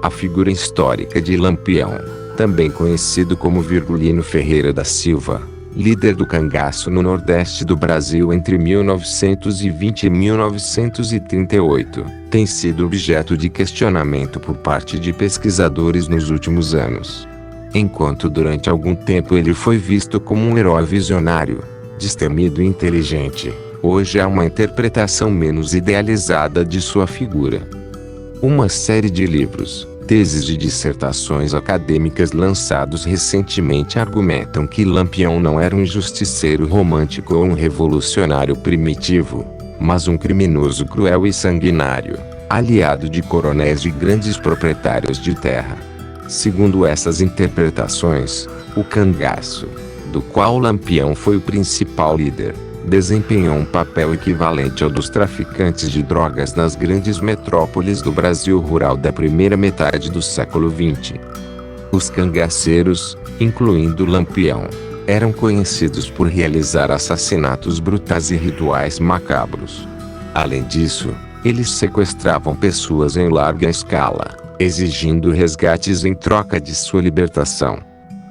A figura histórica de Lampião, também conhecido como Virgulino Ferreira da Silva, líder do cangaço no Nordeste do Brasil entre 1920 e 1938, tem sido objeto de questionamento por parte de pesquisadores nos últimos anos. Enquanto durante algum tempo ele foi visto como um herói visionário, destemido e inteligente, hoje há uma interpretação menos idealizada de sua figura. Uma série de livros, teses e dissertações acadêmicas lançados recentemente argumentam que Lampião não era um justiceiro romântico ou um revolucionário primitivo, mas um criminoso cruel e sanguinário, aliado de coronéis e grandes proprietários de terra. Segundo essas interpretações, o cangaço, do qual Lampião foi o principal líder, desempenhou um papel equivalente ao dos traficantes de drogas nas grandes metrópoles do Brasil rural da primeira metade do século XX. Os cangaceiros, incluindo Lampião, eram conhecidos por realizar assassinatos brutais e rituais macabros. Além disso, eles sequestravam pessoas em larga escala, exigindo resgates em troca de sua libertação.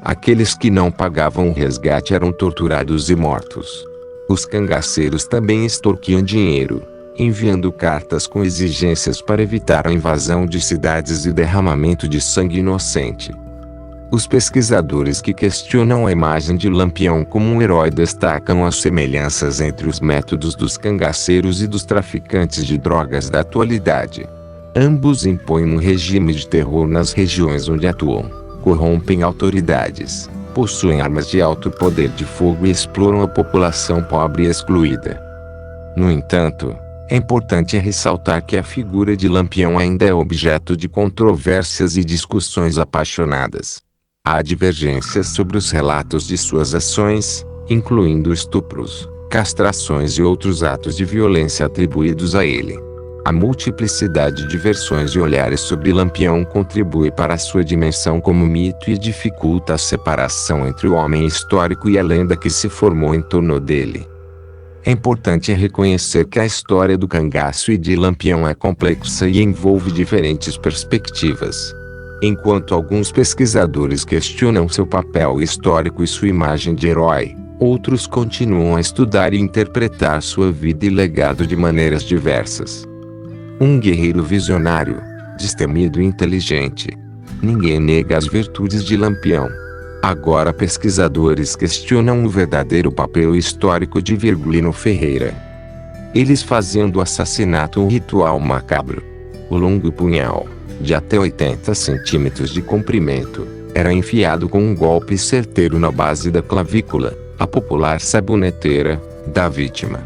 Aqueles que não pagavam o resgate eram torturados e mortos. Os cangaceiros também extorquiam dinheiro, enviando cartas com exigências para evitar a invasão de cidades e derramamento de sangue inocente. Os pesquisadores que questionam a imagem de Lampião como um herói destacam as semelhanças entre os métodos dos cangaceiros e dos traficantes de drogas da atualidade. Ambos impõem um regime de terror nas regiões onde atuam, corrompem autoridades, possuem armas de alto poder de fogo e exploram a população pobre e excluída. No entanto, é importante ressaltar que a figura de Lampião ainda é objeto de controvérsias e discussões apaixonadas. Há divergências sobre os relatos de suas ações, incluindo estupros, castrações e outros atos de violência atribuídos a ele. A multiplicidade de versões e olhares sobre Lampião contribui para a sua dimensão como mito e dificulta a separação entre o homem histórico e a lenda que se formou em torno dele. É importante reconhecer que a história do cangaço e de Lampião é complexa e envolve diferentes perspectivas. Enquanto alguns pesquisadores questionam seu papel histórico e sua imagem de herói, outros continuam a estudar e interpretar sua vida e legado de maneiras diversas. Um guerreiro visionário, destemido e inteligente. Ninguém nega as virtudes de Lampião. Agora pesquisadores questionam o verdadeiro papel histórico de Virgulino Ferreira. Eles faziam do assassinato um ritual macabro. O longo punhal, de até 80 centímetros de comprimento, era enfiado com um golpe certeiro na base da clavícula, a popular saboneteira, da vítima.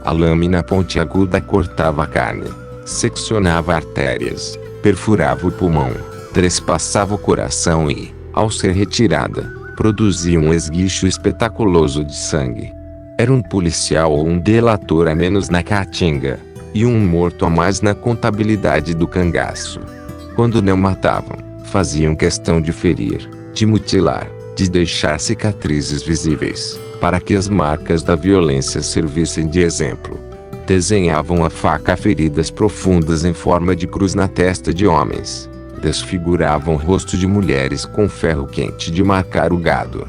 A lâmina pontiaguda cortava a carne, seccionava artérias, perfurava o pulmão, trespassava o coração e, ao ser retirada, produzia um esguicho espetaculoso de sangue. Era um policial ou um delator a menos na caatinga, e um morto a mais na contabilidade do cangaço. Quando não matavam, faziam questão de ferir, de mutilar, de deixar cicatrizes visíveis, para que as marcas da violência servissem de exemplo. Desenhavam a faca feridas profundas em forma de cruz na testa de homens. Desfiguravam o rosto de mulheres com ferro quente de marcar o gado.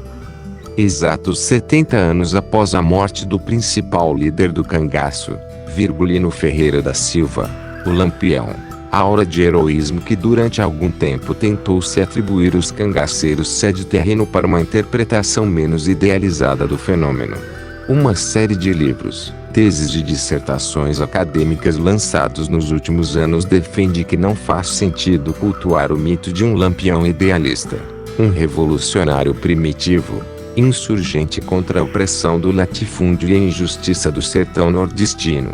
Exatos 70 anos após a morte do principal líder do cangaço, Virgulino Ferreira da Silva, o Lampião, a aura de heroísmo que durante algum tempo tentou se atribuir os cangaceiros cede terreno para uma interpretação menos idealizada do fenômeno. Uma série de livros, teses e dissertações acadêmicas lançados nos últimos anos defende que não faz sentido cultuar o mito de um Lampião idealista, um revolucionário primitivo, insurgente contra a opressão do latifúndio e a injustiça do sertão nordestino.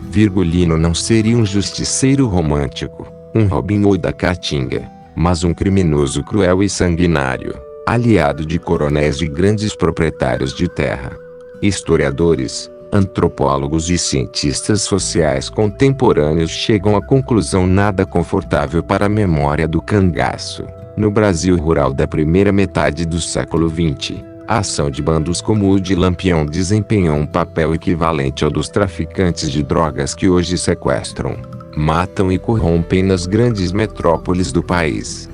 Virgulino não seria um justiceiro romântico, um Robin Hood da Caatinga, mas um criminoso cruel e sanguinário, aliado de coronéis e grandes proprietários de terra. Historiadores, antropólogos e cientistas sociais contemporâneos chegam à conclusão nada confortável para a memória do cangaço. No Brasil rural da primeira metade do século XX, a ação de bandos como o de Lampião desempenhou um papel equivalente ao dos traficantes de drogas que hoje sequestram, matam e corrompem nas grandes metrópoles do país.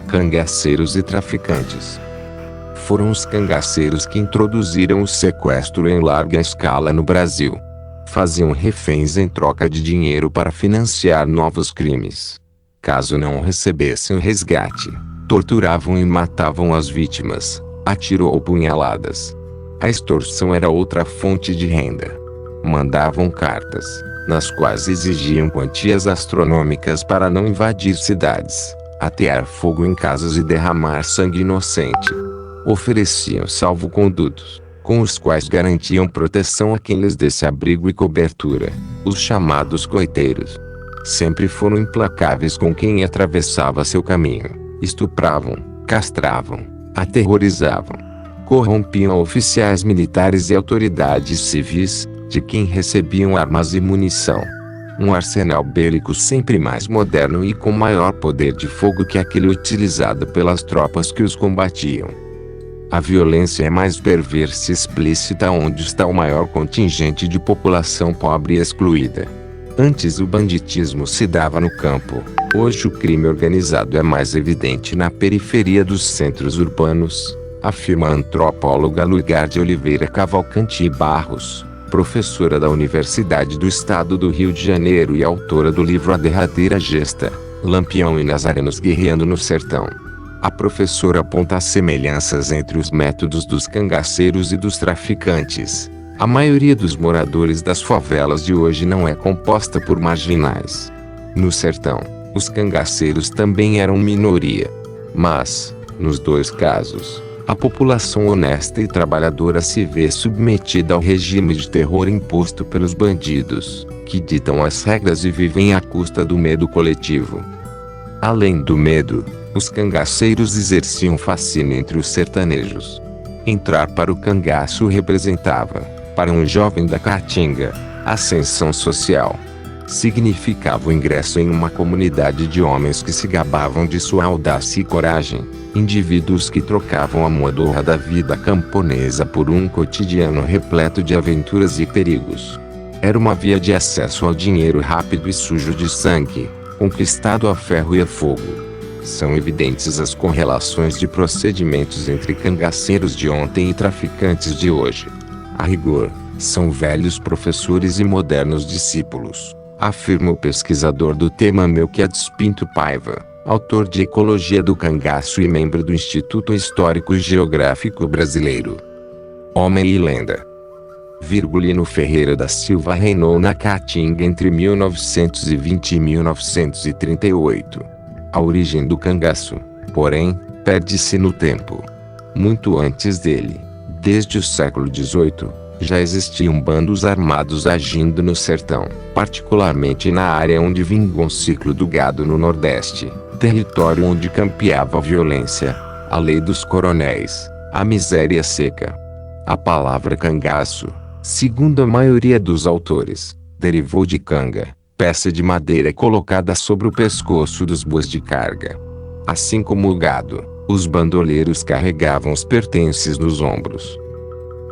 Cangaceiros e traficantes. Foram os cangaceiros que introduziram o sequestro em larga escala no Brasil. Faziam reféns em troca de dinheiro para financiar novos crimes. Caso não recebessem o resgate, torturavam e matavam as vítimas, a tiro ou punhaladas. A extorsão era outra fonte de renda. Mandavam cartas, nas quais exigiam quantias astronômicas para não invadir cidades, atear fogo em casas e derramar sangue inocente. Ofereciam salvo-condutos, com os quais garantiam proteção a quem lhes desse abrigo e cobertura, os chamados coiteiros. Sempre foram implacáveis com quem atravessava seu caminho, estupravam, castravam, aterrorizavam. Corrompiam oficiais militares e autoridades civis, de quem recebiam armas e munição. Um arsenal bélico sempre mais moderno e com maior poder de fogo que aquele utilizado pelas tropas que os combatiam. A violência é mais perversa e explícita onde está o maior contingente de população pobre e excluída. Antes o banditismo se dava no campo, hoje o crime organizado é mais evidente na periferia dos centros urbanos, afirma a antropóloga Lugar de Oliveira Cavalcante e Barros, professora da Universidade do Estado do Rio de Janeiro e autora do livro A Derradeira Gesta, Lampião e Nazarenos Guerreando no Sertão. A professora aponta as semelhanças entre os métodos dos cangaceiros e dos traficantes. A maioria dos moradores das favelas de hoje não é composta por marginais. No sertão, os cangaceiros também eram minoria. Mas, nos dois casos, a população honesta e trabalhadora se vê submetida ao regime de terror imposto pelos bandidos, que ditam as regras e vivem à custa do medo coletivo. Além do medo, os cangaceiros exerciam fascínio entre os sertanejos. Entrar para o cangaço representava, para um jovem da Caatinga, ascensão social. Significava o ingresso em uma comunidade de homens que se gabavam de sua audácia e coragem, indivíduos que trocavam a moedorra da vida camponesa por um cotidiano repleto de aventuras e perigos. Era uma via de acesso ao dinheiro rápido e sujo de sangue, conquistado a ferro e a fogo. São evidentes as correlações de procedimentos entre cangaceiros de ontem e traficantes de hoje. A rigor, são velhos professores e modernos discípulos, afirma o pesquisador do tema Melquiades Pinto Paiva, autor de Ecologia do Cangaço e membro do Instituto Histórico e Geográfico Brasileiro. Homem e lenda. Virgulino Ferreira da Silva reinou na Caatinga entre 1920 e 1938. A origem do cangaço, porém, perde-se no tempo. Muito antes dele, desde o século XVIII, já existiam bandos armados agindo no sertão, particularmente na área onde vingou o ciclo do gado no Nordeste, território onde campeava a violência, a lei dos coronéis, a miséria seca. A palavra cangaço, segundo a maioria dos autores, derivou de canga, peça de madeira colocada sobre o pescoço dos bois de carga. Assim como o gado, os bandoleiros carregavam os pertences nos ombros.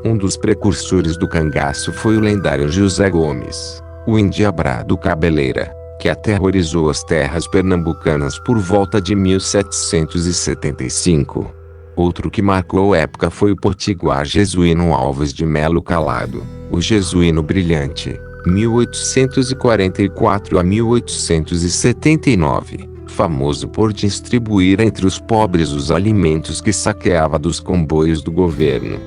Um dos precursores do cangaço foi o lendário José Gomes, o endiabrado cabeleira, que aterrorizou as terras pernambucanas por volta de 1775. Outro que marcou a época foi o potiguar Jesuíno Alves de Melo Calado, o Jesuíno Brilhante, 1844 a 1879, famoso por distribuir entre os pobres os alimentos que saqueava dos comboios do governo.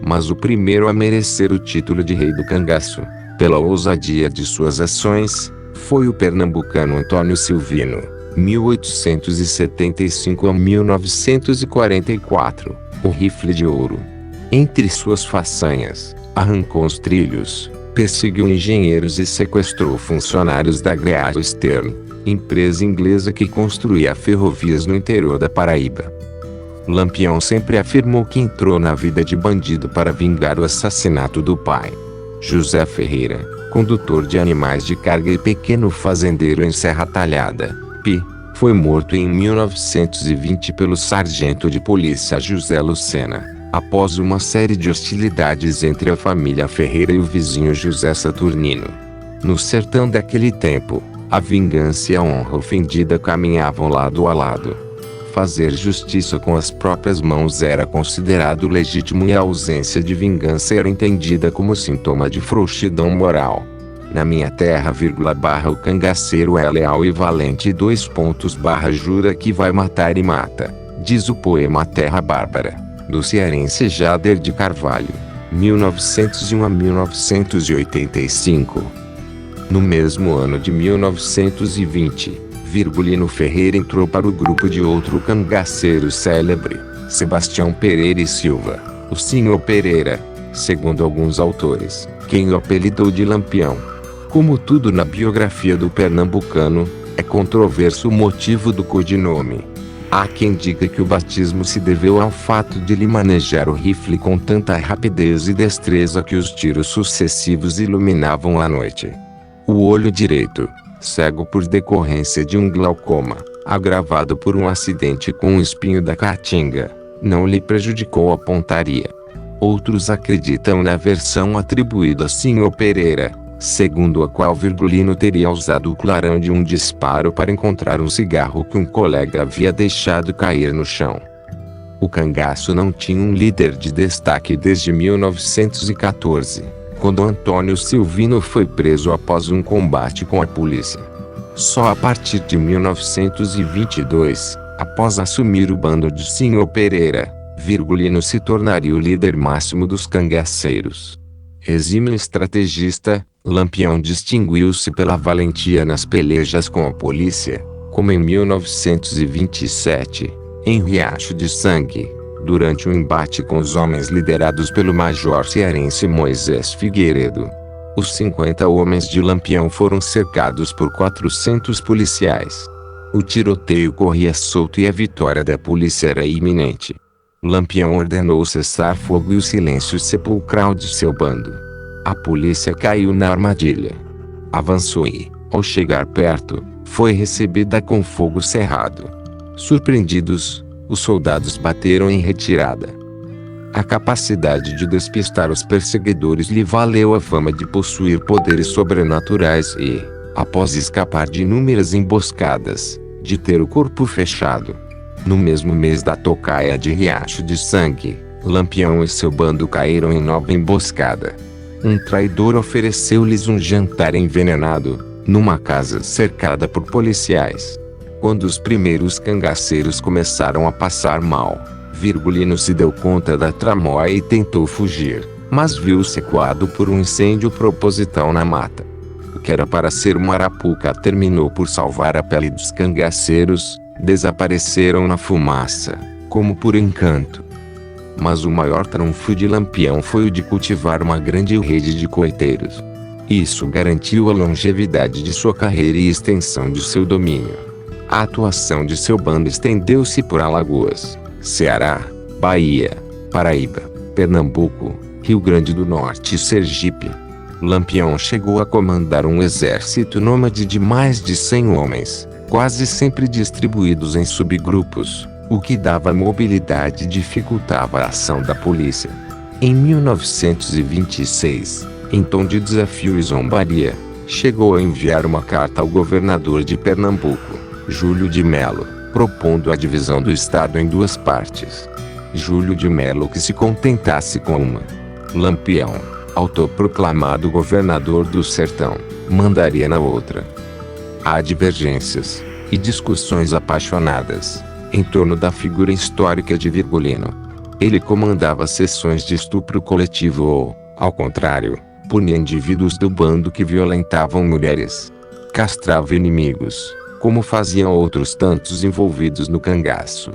Mas o primeiro a merecer o título de Rei do Cangaço, pela ousadia de suas ações, foi o pernambucano Antônio Silvino, 1875 a 1944, o Rifle de Ouro. Entre suas façanhas, arrancou os trilhos, perseguiu engenheiros e sequestrou funcionários da Great Eastern, empresa inglesa que construía ferrovias no interior da Paraíba. Lampião sempre afirmou que entrou na vida de bandido para vingar o assassinato do pai. José Ferreira, condutor de animais de carga e pequeno fazendeiro em Serra Talhada, Pi, foi morto em 1920 pelo sargento de polícia José Lucena, após uma série de hostilidades entre a família Ferreira e o vizinho José Saturnino. No sertão daquele tempo, A vingança e a honra ofendida caminhavam lado a lado. Fazer justiça com as próprias mãos era considerado legítimo e a ausência de vingança era entendida como sintoma de frouxidão moral. Na minha terra, o cangaceiro é leal e valente, jura que vai matar e mata, diz o poema Terra Bárbara, do cearense Jader de Carvalho, 1901 a 1985. No mesmo ano de 1920, Virgulino Ferreira entrou para o grupo de outro cangaceiro célebre, Sebastião Pereira e Silva, o Senhor Pereira, segundo alguns autores, quem o apelidou de Lampião. Como tudo na biografia do pernambucano, é controverso o motivo do codinome. Há quem diga que o batismo se deveu ao fato de lhe manejar o rifle com tanta rapidez e destreza que os tiros sucessivos iluminavam a noite. O olho direito, cego por decorrência de um glaucoma, agravado por um acidente com um espinho da caatinga, não lhe prejudicou a pontaria. Outros acreditam na versão atribuída a Senhor Pereira, segundo a qual Virgulino teria usado o clarão de um disparo para encontrar um cigarro que um colega havia deixado cair no chão. O cangaço não tinha um líder de destaque desde 1914, quando Antônio Silvino foi preso após um combate com a polícia. Só a partir de 1922, após assumir o bando de Senhor Pereira, Virgulino se tornaria o líder máximo dos cangaceiros. Exímio estrategista, Lampião distinguiu-se pela valentia nas pelejas com a polícia, como em 1927, em Riacho de Sangue, durante um embate com os homens liderados pelo major cearense Moisés Figueiredo. Os 50 homens de Lampião foram cercados por 400 policiais. O tiroteio corria solto e a vitória da polícia era iminente. Lampião ordenou cessar fogo e o silêncio sepulcral de seu bando. A polícia caiu na armadilha. Avançou e, ao chegar perto, foi recebida com fogo cerrado. Surpreendidos, os soldados bateram em retirada. A capacidade de despistar os perseguidores lhe valeu a fama de possuir poderes sobrenaturais e, após escapar de inúmeras emboscadas, de ter o corpo fechado. No mesmo mês da tocaia de Riacho de Sangue, Lampião e seu bando caíram em nova emboscada. Um traidor ofereceu-lhes um jantar envenenado, numa casa cercada por policiais. Quando os primeiros cangaceiros começaram a passar mal, Virgulino se deu conta da tramóia e tentou fugir, mas viu-se coado por um incêndio proposital na mata. O que era para ser uma arapuca terminou por salvar a pele dos cangaceiros, desapareceram na fumaça, como por encanto. Mas o maior trunfo de Lampião foi o de cultivar uma grande rede de coiteiros. Isso garantiu a longevidade de sua carreira e extensão de seu domínio. A atuação de seu bando estendeu-se por Alagoas, Ceará, Bahia, Paraíba, Pernambuco, Rio Grande do Norte e Sergipe. Lampião chegou a comandar um exército nômade de mais de 100 homens, quase sempre distribuídos em subgrupos, o que dava mobilidade e dificultava a ação da polícia. Em 1926, em tom de desafio e zombaria, chegou a enviar uma carta ao governador de Pernambuco, Júlio de Melo, propondo a divisão do estado em duas partes. Júlio de Melo que se contentasse com uma. Lampião, autoproclamado governador do sertão, mandaria na outra. Há divergências e discussões apaixonadas em torno da figura histórica de Virgulino. Ele comandava sessões de estupro coletivo ou, ao contrário, punia indivíduos do bando que violentavam mulheres. Castrava inimigos, como faziam outros tantos envolvidos no cangaço.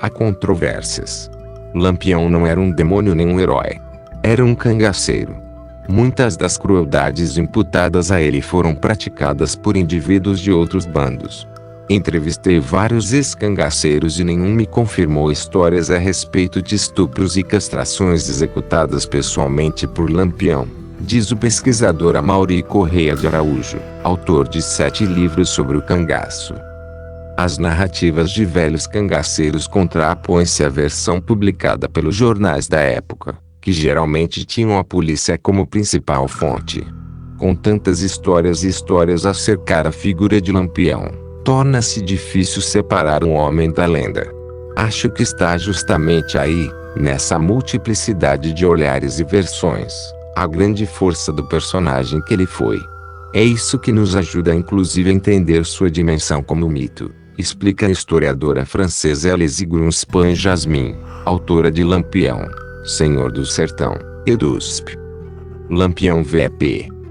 Há controvérsias. Lampião não era um demônio nem um herói. Era um cangaceiro. Muitas das crueldades imputadas a ele foram praticadas por indivíduos de outros bandos. Entrevistei vários ex-cangaceiros e nenhum me confirmou histórias a respeito de estupros e castrações executadas pessoalmente por Lampião, diz o pesquisador Amaury Correia de Araújo, autor de 7 livros sobre o cangaço. As narrativas de velhos cangaceiros contrapõem-se à versão publicada pelos jornais da época, que geralmente tinham a polícia como principal fonte. Com tantas histórias e histórias a cercar a figura de Lampião, torna-se difícil separar um homem da lenda. Acho que está justamente aí, nessa multiplicidade de olhares e versões, a grande força do personagem que ele foi. É isso que nos ajuda inclusive a entender sua dimensão como mito, explica a historiadora francesa Elise Grunspan-Jasmin, autora de Lampião, Senhor do Sertão, e d'Usp. Lampião VP.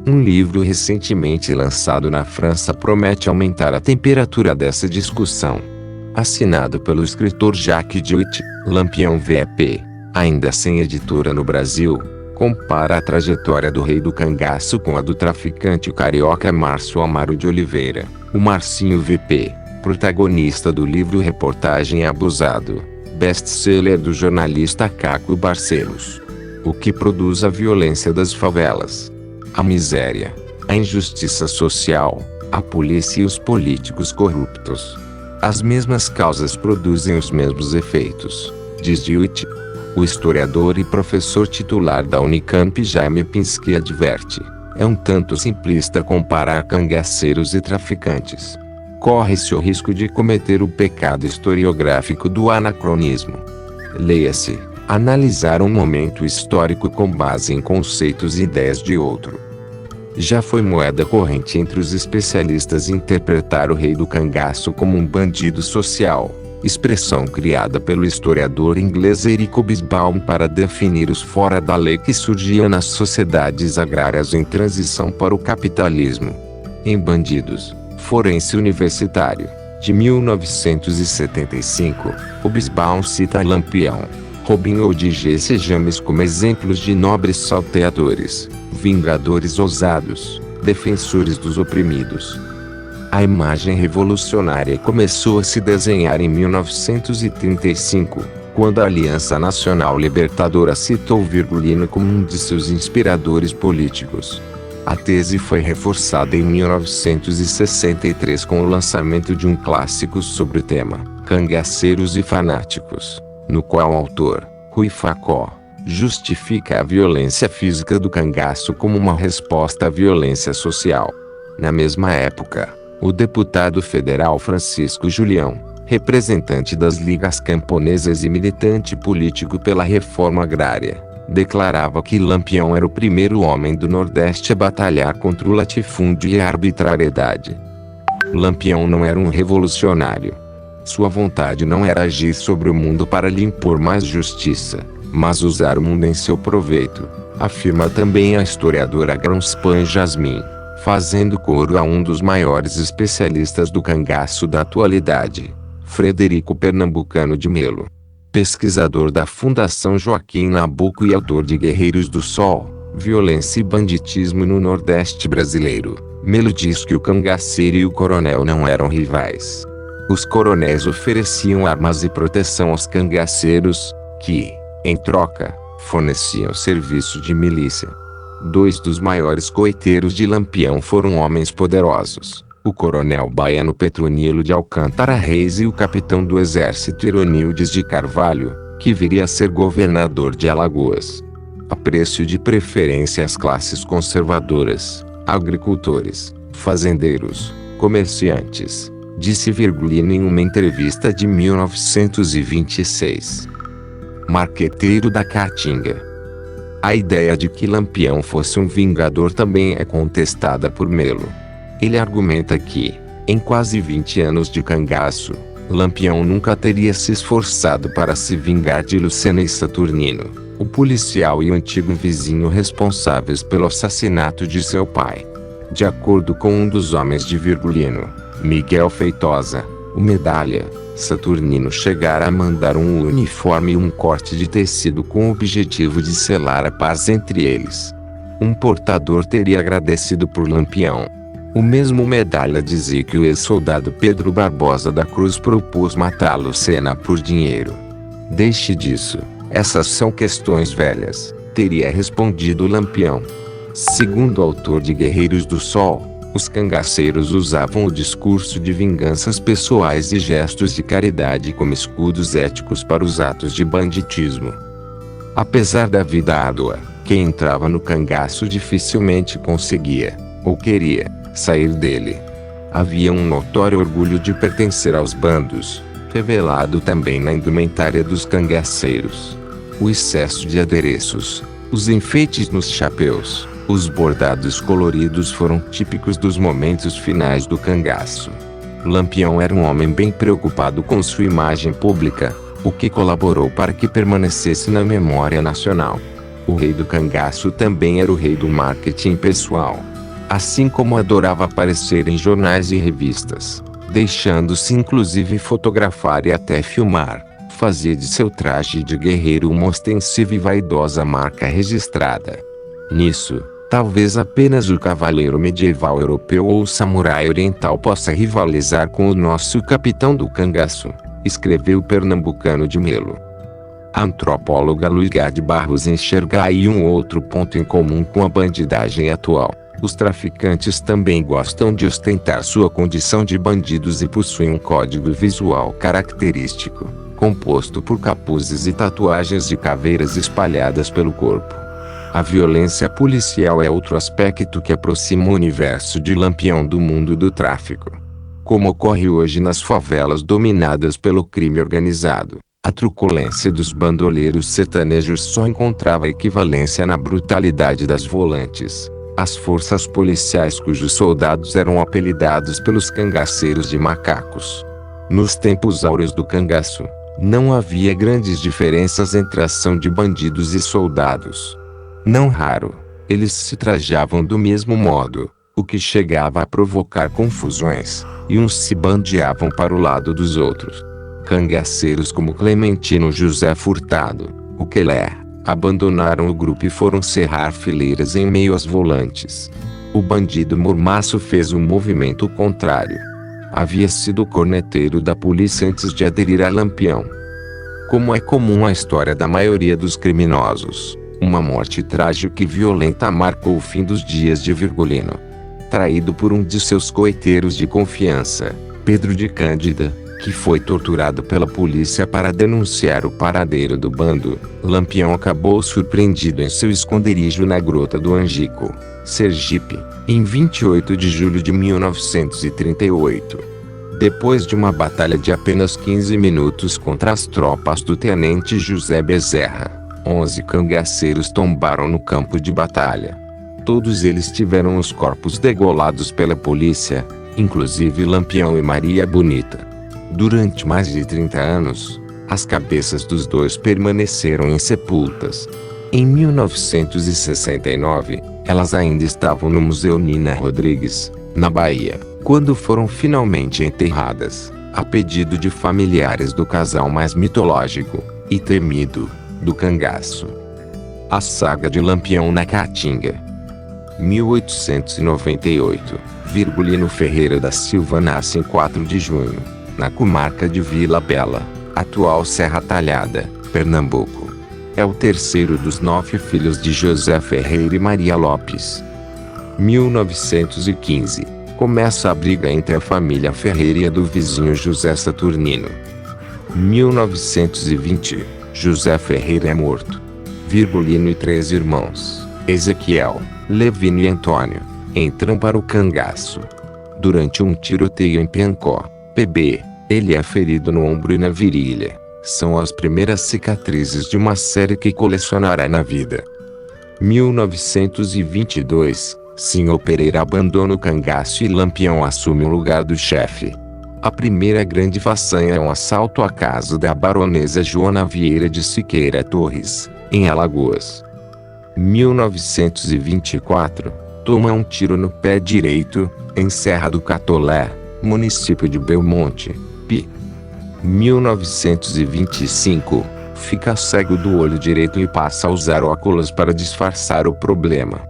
Um livro recentemente lançado na França promete aumentar a temperatura dessa discussão. Assinado pelo escritor Jacques Duit, Lampião VP, ainda sem editora no Brasil, compara a trajetória do rei do cangaço com a do traficante carioca Márcio Amaro de Oliveira, o Marcinho VP, protagonista do livro Reportagem Abusado, best-seller do jornalista Caco Barcelos. O que produz a violência das favelas, a miséria, a injustiça social, a polícia e os políticos corruptos. As mesmas causas produzem os mesmos efeitos, diz Duit. O historiador e professor titular da Unicamp Jaime Pinsky adverte: é um tanto simplista comparar cangaceiros e traficantes. Corre-se o risco de cometer o pecado historiográfico do anacronismo. Leia-se: analisar um momento histórico com base em conceitos e ideias de outro. Já foi moeda corrente entre os especialistas interpretar o rei do cangaço como um bandido social, expressão criada pelo historiador inglês Eric Hobsbawm para definir os fora da lei que surgiam nas sociedades agrárias em transição para o capitalismo. Em Bandidos, Forense Universitário, de 1975, Hobsbawm cita Lampião, Robin Hood e Jesse James como exemplos de nobres salteadores, vingadores ousados, defensores dos oprimidos. A imagem revolucionária começou a se desenhar em 1935, quando a Aliança Nacional Libertadora citou Virgulino como um de seus inspiradores políticos. A tese foi reforçada em 1963 com o lançamento de um clássico sobre o tema, Cangaceiros e Fanáticos, no qual o autor, Rui Facó, justifica a violência física do cangaço como uma resposta à violência social. Na mesma época, o deputado federal Francisco Julião, representante das ligas camponesas e militante político pela reforma agrária, declarava que Lampião era o primeiro homem do Nordeste a batalhar contra o latifúndio e a arbitrariedade. Lampião não era um revolucionário. Sua vontade não era agir sobre o mundo para lhe impor mais justiça, mas usar o mundo em seu proveito, afirma também a historiadora Grunspan-Jasmin, fazendo coro a um dos maiores especialistas do cangaço da atualidade, Frederico Pernambucano de Melo. Pesquisador da Fundação Joaquim Nabuco e autor de Guerreiros do Sol, Violência e Banditismo no Nordeste Brasileiro, Melo diz que o cangaceiro e o coronel não eram rivais. Os coronéis ofereciam armas e proteção aos cangaceiros, que, em troca, forneciam serviço de milícia. Dois dos maiores coiteiros de Lampião foram homens poderosos, o coronel baiano Petronilo de Alcântara Reis e o capitão do exército Ironildes de Carvalho, que viria a ser governador de Alagoas. A preço de preferência às classes conservadoras, agricultores, fazendeiros, comerciantes, disse Virgulino em uma entrevista de 1926. Marqueteiro da Caatinga. A ideia de que Lampião fosse um vingador também é contestada por Melo. Ele argumenta que, em quase 20 anos de cangaço, Lampião nunca teria se esforçado para se vingar de Lucena e Saturnino, o policial e o antigo vizinho responsáveis pelo assassinato de seu pai. De acordo com um dos homens de Virgulino, Miguel Feitosa, o Medalha, Saturnino chegara a mandar um uniforme e um corte de tecido com o objetivo de selar a paz entre eles. Um portador teria agradecido por Lampião. O mesmo Medalha dizia que o ex-soldado Pedro Barbosa da Cruz propôs matar Lucena por dinheiro. Deixe disso, essas são questões velhas, teria respondido Lampião. Segundo o autor de Guerreiros do Sol, os cangaceiros usavam o discurso de vinganças pessoais e gestos de caridade como escudos éticos para os atos de banditismo. Apesar da vida árdua, Quem entrava no cangaço dificilmente conseguia, ou queria, sair dele. Havia um notório orgulho de pertencer aos bandos, revelado também na indumentária dos cangaceiros. O excesso de adereços, os enfeites nos chapéus, os bordados coloridos foram típicos dos momentos finais do cangaço. Lampião era um homem bem preocupado com sua imagem pública, o que colaborou para que permanecesse na memória nacional. O rei do cangaço também era o rei do marketing pessoal. Assim como adorava aparecer em jornais e revistas, deixando-se inclusive fotografar e até filmar, fazia de seu traje de guerreiro uma ostensiva e vaidosa marca registrada. Nisso, talvez apenas o cavaleiro medieval europeu ou o samurai oriental possa rivalizar com o nosso capitão do cangaço, escreveu o pernambucano de Melo. A antropóloga Luísa de Barros enxerga aí um outro ponto em comum com a bandidagem atual. Os traficantes também gostam de ostentar sua condição de bandidos e possuem um código visual característico, composto por capuzes e tatuagens de caveiras espalhadas pelo corpo. A violência policial é outro aspecto que aproxima o universo de Lampião do mundo do tráfico. Como ocorre hoje nas favelas dominadas pelo crime organizado, a truculência dos bandoleiros sertanejos só encontrava equivalência na brutalidade das volantes, as forças policiais cujos soldados eram apelidados pelos cangaceiros de macacos. Nos tempos áureos do cangaço, não havia grandes diferenças entre a ação de bandidos e soldados. Não raro, eles se trajavam do mesmo modo, o que chegava a provocar confusões, e uns se bandeavam para o lado dos outros. Cangaceiros como Clementino José Furtado, o Quelé, abandonaram o grupo e foram cerrar fileiras em meio às volantes. O bandido Mormaço fez um movimento contrário. Havia sido corneteiro da polícia antes de aderir a Lampião. Como é comum a história da maioria dos criminosos, uma morte trágica e violenta marcou o fim dos dias de Virgulino. Traído por um de seus coeteiros de confiança, Pedro de Cândida, que foi torturado pela polícia para denunciar o paradeiro do bando, Lampião acabou surpreendido em seu esconderijo na Grota do Angico, Sergipe, em 28 de julho de 1938. Depois de uma batalha de apenas 15 minutos contra as tropas do tenente José Bezerra, 11 cangaceiros tombaram no campo de batalha. Todos eles tiveram os corpos degolados pela polícia, inclusive Lampião e Maria Bonita. Durante mais de 30 anos, as cabeças dos dois permaneceram insepultas. Em 1969, elas ainda estavam no Museu Nina Rodrigues, na Bahia, quando foram finalmente enterradas, a pedido de familiares do casal mais mitológico e temido do cangaço. A saga de Lampião na Caatinga. 1898, Virgulino Ferreira da Silva nasce em 4 de junho. Na comarca de Vila Bela, atual Serra Talhada, Pernambuco. É o terceiro dos 9 filhos de José Ferreira e Maria Lopes. 1915, começa a briga entre a família Ferreira e a do vizinho José Saturnino. 1920, José Ferreira é morto. Virgulino e 3 irmãos, Ezequiel, Levino e Antônio, entram para o cangaço. Durante um tiroteio em Piancó, PB, ele é ferido no ombro e na virilha. São as primeiras cicatrizes de uma série que colecionará na vida. 1922, Sr. Pereira abandona o cangaço e Lampião assume o lugar do chefe. A primeira grande façanha é um assalto à casa da baronesa Joana Vieira de Siqueira Torres, em Alagoas. 1924, toma um tiro no pé direito, em Serra do Catolé, município de Belmonte, Pi. 1925, fica cego do olho direito e passa a usar óculos para disfarçar o problema.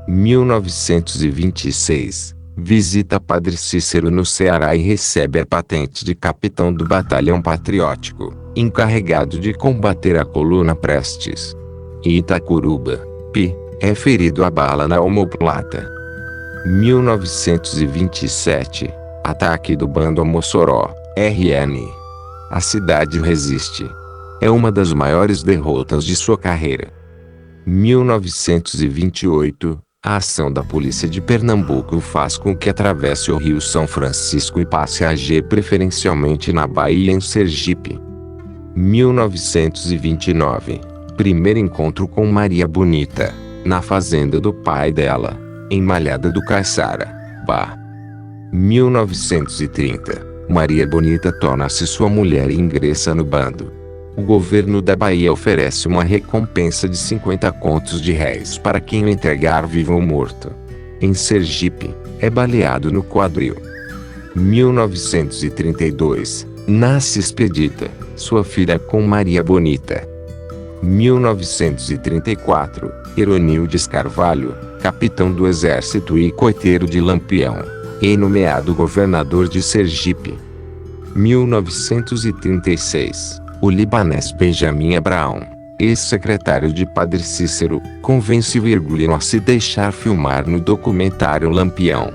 1926, visita Padre Cícero no Ceará e recebe a patente de capitão do Batalhão Patriótico, encarregado de combater a coluna Prestes. Em Itacuruba, Pi, é ferido a bala na omoplata. 1927, ataque do bando a Mossoró, RN. A cidade resiste. É uma das maiores derrotas de sua carreira. 1928, a ação da polícia de Pernambuco faz com que atravesse o Rio São Francisco e passe a agir preferencialmente na Bahia em Sergipe. 1929, primeiro encontro com Maria Bonita, na fazenda do pai dela, em Malhada do Caiçara, Bahia. 1930, Maria Bonita torna-se sua mulher e ingressa no bando. O governo da Bahia oferece uma recompensa de 50 contos de réis para quem o entregar vivo ou morto. Em Sergipe, é baleado no quadril. 1932, nasce Expedita, sua filha com Maria Bonita. 1934, Heronildes Carvalho, capitão do exército e coiteiro de Lampião, é nomeado governador de Sergipe. 1936, o libanês Benjamin Abraão, ex-secretário de Padre Cícero, convence Virgulino a se deixar filmar no documentário Lampião.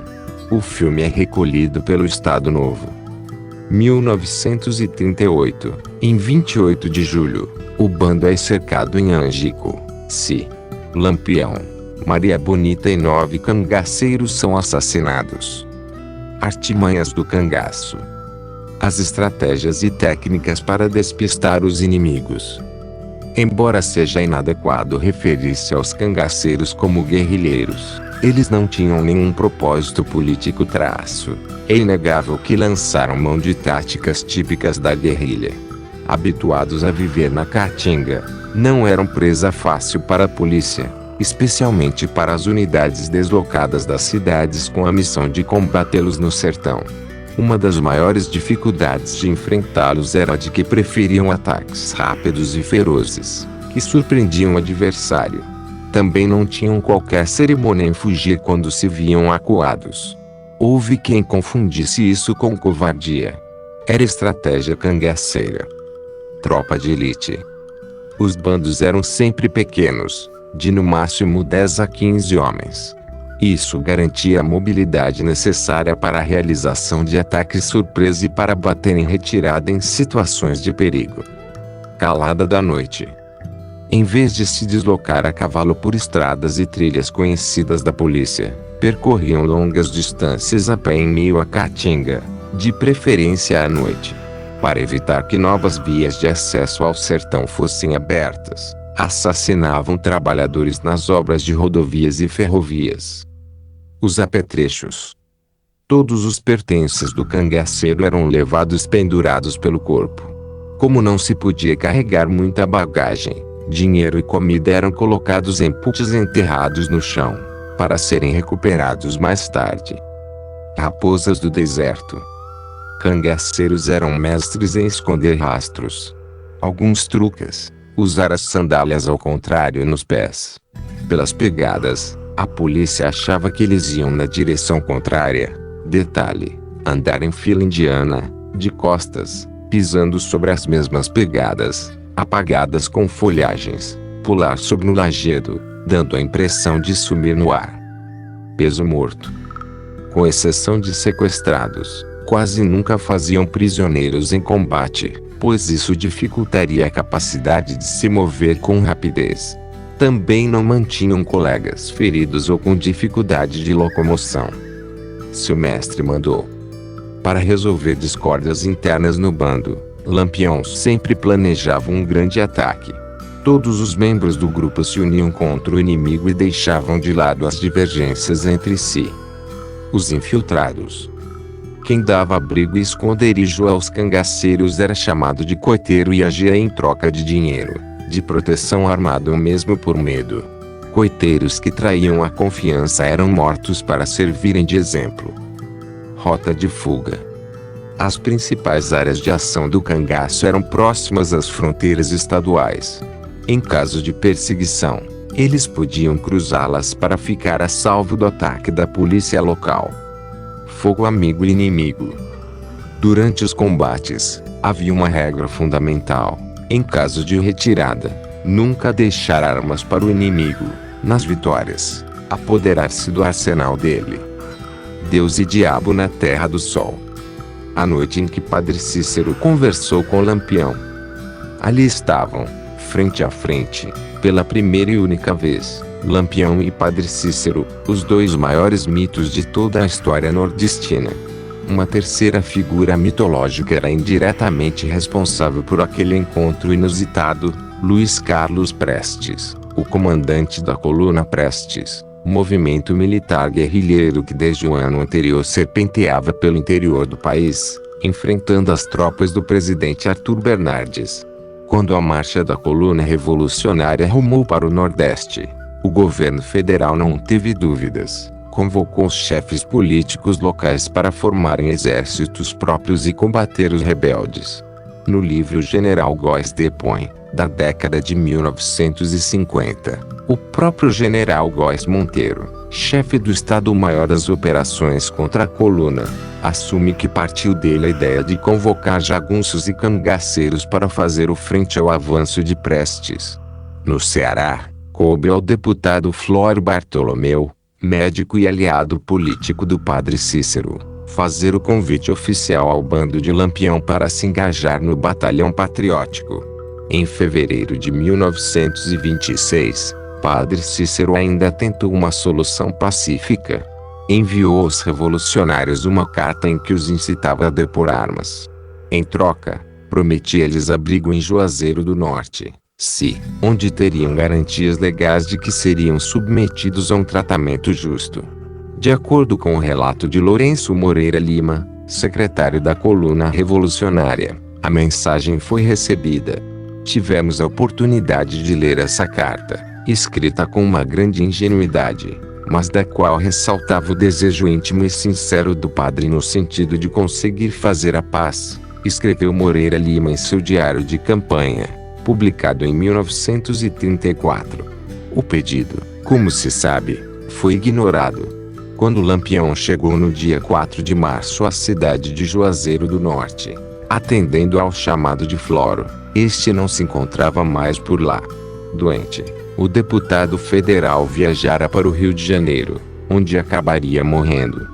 O filme é recolhido pelo Estado Novo. 1938, em 28 de julho, o bando é cercado em Angico, Lampião, Maria Bonita e 9 cangaceiros são assassinados. Artimanhas do cangaço. As estratégias e técnicas para despistar os inimigos. Embora seja inadequado referir-se aos cangaceiros como guerrilheiros, eles não tinham nenhum propósito político traço. É inegável que lançaram mão de táticas típicas da guerrilha. Habituados a viver na caatinga, não eram presa fácil para a polícia, especialmente para as unidades deslocadas das cidades com a missão de combatê-los no sertão. Uma das maiores dificuldades de enfrentá-los era a de que preferiam ataques rápidos e ferozes, que surpreendiam o adversário. Também não tinham qualquer cerimônia em fugir quando se viam acuados. Houve quem confundisse isso com covardia. Era estratégia cangaceira. Tropa de elite. Os bandos eram sempre pequenos, de no máximo 10 a 15 homens. Isso garantia a mobilidade necessária para a realização de ataques surpresa e para bater em retirada em situações de perigo. Calada da noite. Em vez de se deslocar a cavalo por estradas e trilhas conhecidas da polícia, percorriam longas distâncias a pé em meio à caatinga, de preferência à noite. Para evitar que novas vias de acesso ao sertão fossem abertas, assassinavam trabalhadores nas obras de rodovias e ferrovias. Os apetrechos. Todos os pertences do cangaceiro eram levados pendurados pelo corpo. Como não se podia carregar muita bagagem, dinheiro e comida eram colocados em puts enterrados no chão, para serem recuperados mais tarde. Raposas do deserto. Cangaceiros eram mestres em esconder rastros. Alguns truques. Usar as sandálias ao contrário nos pés. Pelas pegadas, a polícia achava que eles iam na direção contrária. Detalhe: andar em fila indiana, de costas, pisando sobre as mesmas pegadas, apagadas com folhagens, pular sobre no lajedo, dando a impressão de sumir no ar. Peso morto. Com exceção de sequestrados, quase nunca faziam prisioneiros em combate, pois isso dificultaria a capacidade de se mover com rapidez. Também não mantinham colegas feridos ou com dificuldade de locomoção. Se o mestre mandou para resolver discórdias internas no bando, Lampião sempre planejava um grande ataque. Todos os membros do grupo se uniam contra o inimigo e deixavam de lado as divergências entre si. Os infiltrados. Quem dava abrigo e esconderijo aos cangaceiros era chamado de coiteiro e agia em troca de dinheiro, de proteção armada ou mesmo por medo. Coiteiros que traíam a confiança eram mortos para servirem de exemplo. Rota de fuga. As principais áreas de ação do cangaço eram próximas às fronteiras estaduais. Em caso de perseguição, eles podiam cruzá-las para ficar a salvo do ataque da polícia local. Fogo amigo e inimigo. Durante os combates, havia uma regra fundamental: em caso de retirada, nunca deixar armas para o inimigo. Nas vitórias, apoderar-se do arsenal dele. Deus e diabo na Terra do Sol. A noite em que Padre Cícero conversou com Lampião. Ali estavam, frente a frente, Pela primeira e única vez, Lampião e Padre Cícero, os dois maiores mitos de toda a história nordestina. Uma terceira figura mitológica era indiretamente responsável por aquele encontro inusitado, Luiz Carlos Prestes, o comandante da Coluna Prestes, movimento militar guerrilheiro que desde o ano anterior serpenteava pelo interior do país, enfrentando as tropas do presidente Arthur Bernardes. Quando a marcha da coluna revolucionária rumou para o Nordeste, o governo federal não teve dúvidas. Convocou os chefes políticos locais para formarem exércitos próprios e combater os rebeldes. No livro General Góes depõe, da década de 1950, o próprio General Góes Monteiro, chefe do Estado-Maior das operações contra a coluna, assume que partiu dele a ideia de convocar jagunços e cangaceiros para fazer o frente ao avanço de Prestes. No Ceará, coube ao deputado Flório Bartolomeu, médico e aliado político do Padre Cícero, fazer o convite oficial ao bando de Lampião para se engajar no Batalhão Patriótico. Em fevereiro de 1926, Padre Cícero ainda tentou uma solução pacífica. Enviou aos revolucionários uma carta em que os incitava a depor armas. Em troca, prometia-lhes abrigo em Juazeiro do Norte, onde teriam garantias legais de que seriam submetidos a um tratamento justo. De acordo com o relato de Lourenço Moreira Lima, secretário da Coluna Revolucionária, a mensagem foi recebida. Tivemos a oportunidade de ler essa carta, escrita com uma grande ingenuidade, mas da qual ressaltava o desejo íntimo e sincero do padre no sentido de conseguir fazer a paz, escreveu Moreira Lima em seu diário de campanha, publicado em 1934. O pedido, como se sabe, foi ignorado. Quando Lampião chegou no dia 4 de março à cidade de Juazeiro do Norte, atendendo ao chamado de Floro, este não se encontrava mais por lá. Doente, o deputado federal viajara para o Rio de Janeiro, onde acabaria morrendo.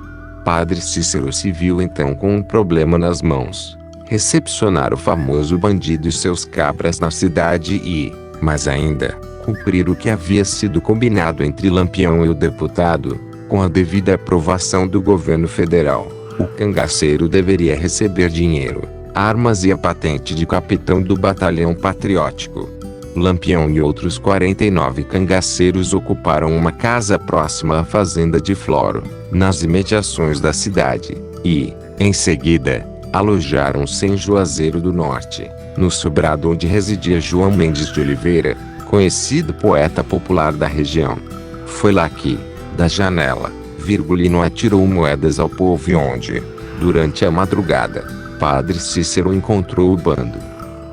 Padre Cícero se viu então com um problema nas mãos: recepcionar o famoso bandido e seus cabras na cidade e, mais ainda, cumprir o que havia sido combinado entre Lampião e o deputado. Com a devida aprovação do governo federal, o cangaceiro deveria receber dinheiro, armas e a patente de capitão do Batalhão Patriótico. Lampião e outros 49 cangaceiros ocuparam uma casa próxima à fazenda de Floro, nas imediações da cidade, e, em seguida, alojaram-se em Juazeiro do Norte, no sobrado onde residia João Mendes de Oliveira, conhecido poeta popular da região. Foi lá que, da janela, Virgulino atirou moedas ao povo e onde, durante a madrugada, Padre Cícero encontrou o bando.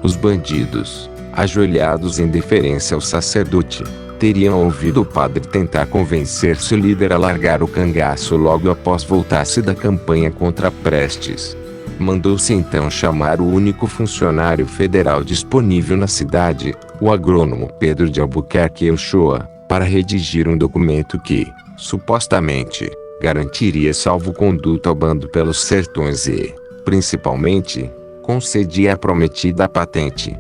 Os bandidos, ajoelhados em deferência ao sacerdote, teriam ouvido o padre tentar convencer seu líder a largar o cangaço logo após voltar-se da campanha contra Prestes. Mandou-se então chamar o único funcionário federal disponível na cidade, o agrônomo Pedro de Albuquerque Uchoa, para redigir um documento que, supostamente, garantiria salvo-conduto ao bando pelos sertões e, principalmente, concedia a prometida patente.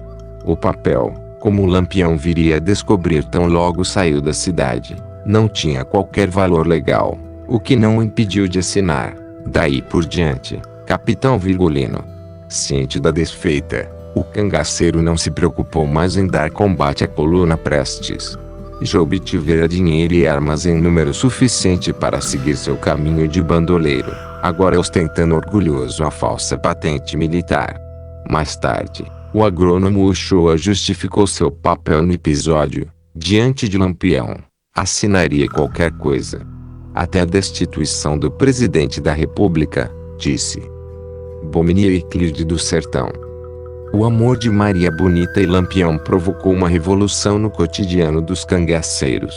O papel, como Lampião viria a descobrir tão logo saiu da cidade, não tinha qualquer valor legal, o que não o impediu de assinar. Daí por diante, Capitão Virgulino. Ciente da desfeita, o cangaceiro não se preocupou mais em dar combate à coluna Prestes. Já obtivera dinheiro e armas em número suficiente para seguir seu caminho de bandoleiro, agora ostentando orgulhoso a falsa patente militar. Mais tarde, o agrônomo Uchoa justificou seu papel no episódio. Diante de Lampião, assinaria qualquer coisa. Até a destituição do presidente da República, disse. Bomini Euclide do Sertão. O amor de Maria Bonita e Lampião provocou uma revolução no cotidiano dos cangaceiros.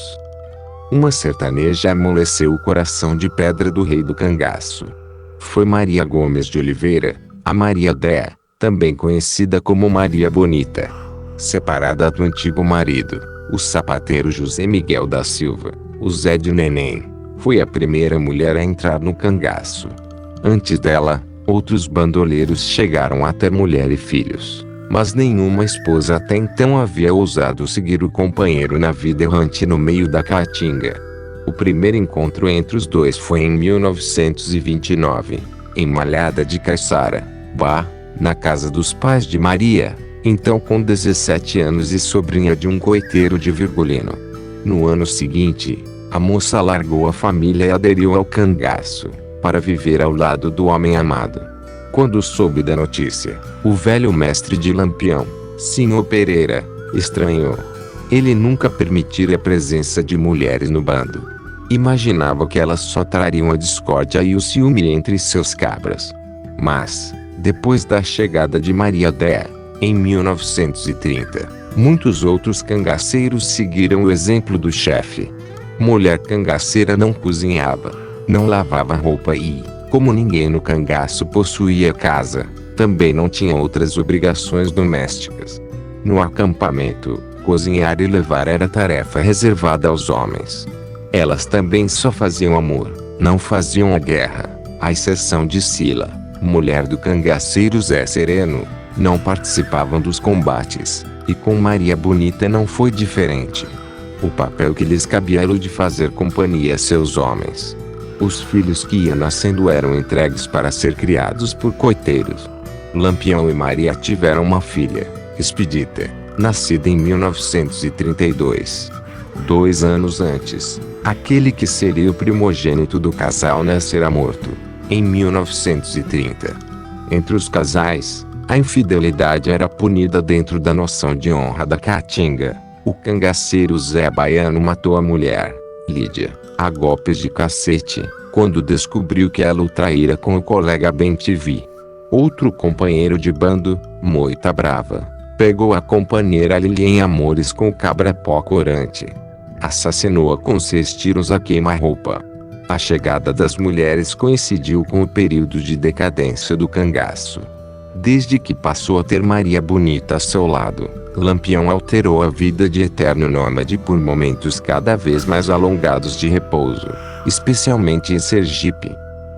Uma sertaneja amoleceu o coração de pedra do rei do cangaço. Foi Maria Gomes de Oliveira, a Maria Dé, também conhecida como Maria Bonita. Separada do antigo marido, o sapateiro José Miguel da Silva, o Zé de Neném, foi a primeira mulher a entrar no cangaço. Antes dela, outros bandoleiros chegaram a ter mulher e filhos, Mas nenhuma esposa até então havia ousado seguir o companheiro na vida errante no meio da caatinga. O primeiro encontro entre os dois foi em 1929, em Malhada de Caiçara, na casa dos pais de Maria, então com 17 anos e sobrinha de um coiteiro de Virgulino. No ano seguinte, a moça largou a família e aderiu ao cangaço, para viver ao lado do homem amado. Quando soube da notícia, o velho mestre de Lampião, Sr. Pereira, estranhou. Ele nunca permitira a presença de mulheres no bando. Imaginava que elas só trariam a discórdia e o ciúme entre seus cabras. Mas, depois da chegada de Maria Déa, em 1930, muitos outros cangaceiros seguiram o exemplo do chefe. Mulher cangaceira não cozinhava, não lavava roupa e, como ninguém no cangaço possuía casa, também não tinha outras obrigações domésticas. No acampamento, cozinhar e levar era tarefa reservada aos homens. Elas também só faziam amor, não faziam a guerra, à exceção de Sila, mulher do cangaceiro Zé Sereno, não participavam dos combates, e com Maria Bonita não foi diferente. O papel que lhes cabia era o de fazer companhia a seus homens. Os filhos que iam nascendo eram entregues para ser criados por coiteiros. Lampião e Maria tiveram uma filha, Expedita, nascida em 1932. 2 anos antes, aquele que seria o primogênito do casal nascerá morto, em 1930. Entre os casais, a infidelidade era punida dentro da noção de honra da caatinga. O cangaceiro Zé Baiano matou a mulher, Lídia, a golpes de cacete, quando descobriu que ela o traíra com o colega Bem-te-vi. Outro companheiro de bando, Moita Brava, pegou a companheira Lili em amores com o cabra-pó corante. Assassinou-a com 6 tiros a queima-roupa. A chegada das mulheres coincidiu com o período de decadência do cangaço. Desde que passou a ter Maria Bonita a seu lado, Lampião alterou a vida de eterno nômade por momentos cada vez mais alongados de repouso, especialmente em Sergipe.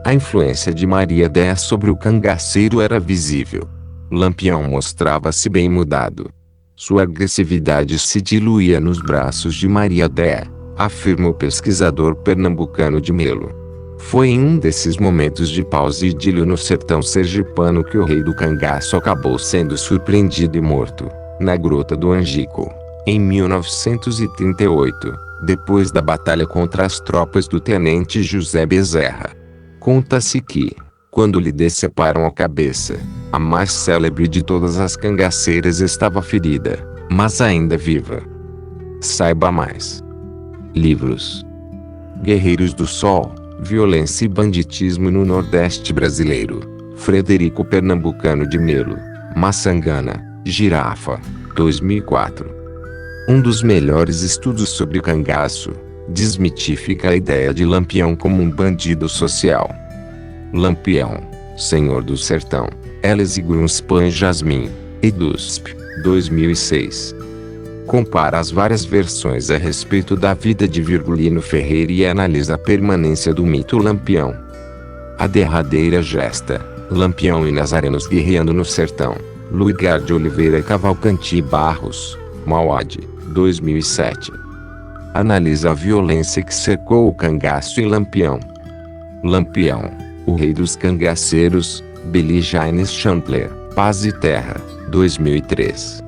A influência de Maria Déa sobre o cangaceiro era visível. Lampião mostrava-se bem mudado. Sua agressividade se diluía nos braços de Maria Déa, afirma o pesquisador pernambucano de Melo. Foi em um desses momentos de pausa e idílio no sertão sergipano que o rei do cangaço acabou sendo surpreendido e morto, na Grota do Angico, em 1938, depois da batalha contra as tropas do tenente José Bezerra. Conta-se que, quando lhe deceparam a cabeça, a mais célebre de todas as cangaceiras estava ferida, mas ainda viva. Saiba mais. Livros: Guerreiros do Sol, Violência e Banditismo no Nordeste Brasileiro, Frederico Pernambucano de Melo, Maçangana, Girafa, 2004. Um dos melhores estudos sobre o cangaço, desmitifica a ideia de Lampião como um bandido social. Lampião, Senhor do Sertão, Elis e Grunspan Jasmin, EDUSP, 2006. Compara as várias versões a respeito da vida de Virgulino Ferreira e analisa a permanência do mito Lampião. A derradeira gesta, Lampião e Nazarenos guerreando no sertão, Luigar de Oliveira Cavalcanti Barros, Mauad, 2007. Analisa a violência que cercou o cangaço e Lampião. Lampião, o rei dos cangaceiros, Billy James Chandler, Paz e Terra, 2003.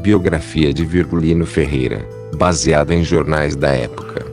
Biografia de Virgulino Ferreira, baseada em jornais da época.